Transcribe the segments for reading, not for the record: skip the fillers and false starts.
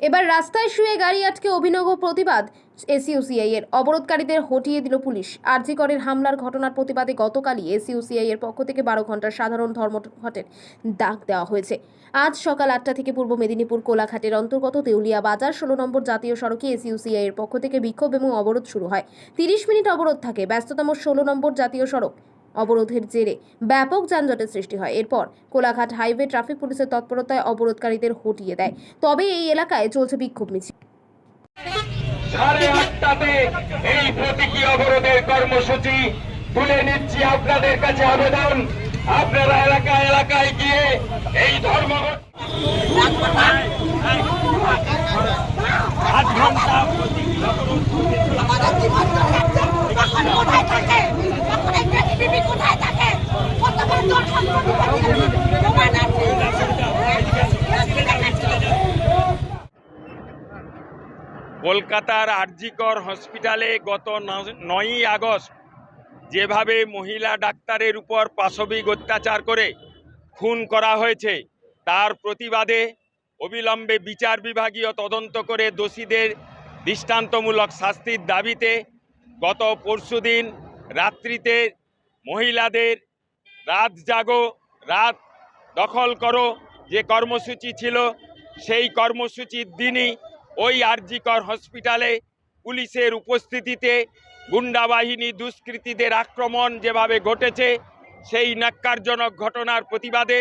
এবার রাস্তায় শুয়ে গাড়ি আটকে অভিনব প্রতিবাদ এসইউসিআই এর। অবরোধকারীদের হটিয়ে দিল পুলিশ। আরজি করের হামলার ঘটনার প্রতিবাদে গতকালই এসইউসিআই এর পক্ষ থেকে 12 ঘন্টার সাধারণ ধর্মঘটের ডাক দেওয়া হয়েছে। আজ সকাল 8টা থেকে পূর্ব মেদিনীপুর কোলাঘাটের অন্তর্গত দেউলিয়া বাজার 16 নম্বর জাতীয় সড়কে এসইউসিআই এর পক্ষ থেকে বিক্ষোভ এবং অবরোধ শুরু হয়। 30 মিনিট অবরোধ থাকে। ব্যস্ততম 16 নম্বর জাতীয় সড়ক। অবরোধের জেরে ব্যাপক যানজটের সৃষ্টি হয়। এরপর কোলাঘাট হাইওয়ে ট্রাফিক পুলিশের তৎপরতায় অবরোধকারীদের হটিয়ে দেয়। তবে এই এলাকায় চলছে বিক্ষোভ মিছিল। 8:30টাতে এই প্রতীকী অবরোধের কর্মসূচি তুলে নিচ্ছি। আপনাদের কাছে আবেদন, আপনারা এলাকায় এলাকায় গিয়ে এই ধর্মঘট 8 ঘন্টা কলকাতার আরজি কর হসপিটালে গত 9ই আগস্ট যেভাবে মহিলা ডাক্তারের উপর পাশবিক অত্যাচার করে খুন করা হয়েছে, তার প্রতিবাদে অবিলম্বে বিচার বিভাগীয় তদন্ত করে দোষীদের দৃষ্টান্তমূলক শাস্তির দাবিতে গত পরশুদিন রাত্রিতে মহিলাদের রাত জাগো রাত দখল করো যে কর্মসূচি ছিল, সেই কর্মসূচির দিনই ওই আরজি কর হসপিটালে পুলিশের উপস্থিতিতে গুন্ডা বাহিনী দুষ্কৃতীদের আক্রমণ যেভাবে ঘটেছে, সেই ন্যাক্কারজনক ঘটনার প্রতিবাদে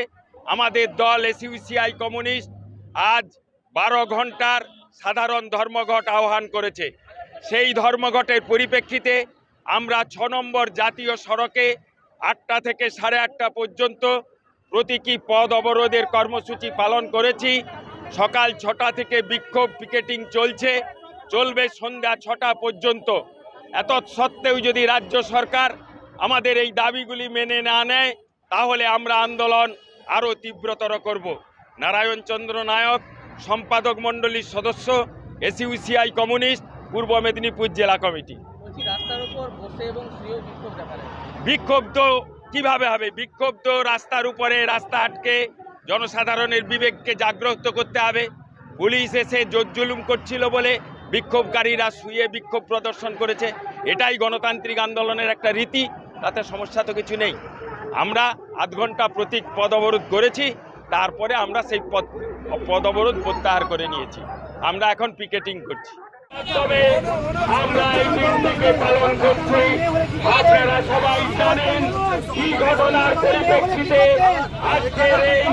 আমাদের দল এসইউসিআই কমিউনিস্ট আজ 12 ঘন্টার সাধারণ ধর্মঘট আহ্বান করেছে। সেই ধর্মঘটের পরিপ্রেক্ষিতে আমরা 6 নম্বর জাতীয় সড়কে 8টা থেকে 8:30 পর্যন্ত প্রতীকী পথ অবরোধের কর্মসূচি পালন করেছি। সকাল 6টা থেকে বিক্ষোভ পিকেটিং চলবে সন্ধ্যা 6টা পর্যন্ত। এত সত্ত্বেও যদি রাজ্য সরকার আমাদের এই দাবিগুলি মেনে না নেয়, তাহলে আমরা আন্দোলন আরও তীব্রতর করব। নারায়ণ চন্দ্র নায়ক, সম্পাদক মণ্ডলীর সদস্য, এসইউসিআই কমিউনিস্ট, পূর্ব মেদিনীপুর জেলা কমিটি। বিক্ষোভ তো কিভাবে হবে? বিক্ষোভ তো রাস্তার উপরে, রাস্তা আটকে জনসাধারণের বিবেককে জাগ্রত করতে হবে। পুলিশ এসে জোর-জুলুম করছিল বলে বিক্ষোভকারীরা শুয়ে বিক্ষোভ প্রদর্শন করেছে। এটাই গণতান্ত্রিক আন্দোলনের একটা রীতি, তাতে সমস্যা তো কিছু নেই। আমরা 8 ঘন্টা প্রতীক পথ অবরোধ করেছি, তারপরে আমরা সেই পথ অবরোধ প্রত্যাহার করে নিয়েছি। আমরা এখন পিকেটিং করছি। তবে আমরা এই দিনটিকে পালন করছি। আপনারা সবাই জানেন কি ঘটনার পরিপ্রেক্ষিতে আজকের এই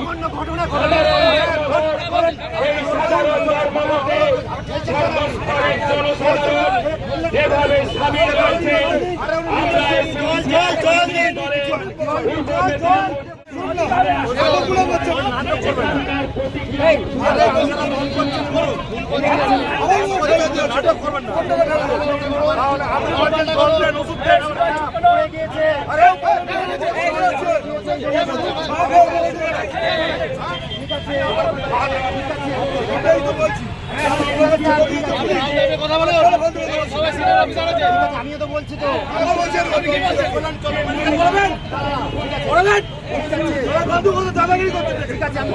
সাধারণ ধর্মঘটে সর্বস্তরের জনসাধারণ যেভাবে সামিল হয়েছে, আমরা আমিও তো বলছি তো দাদাগিরি করতে। ঠিক আছে, আমি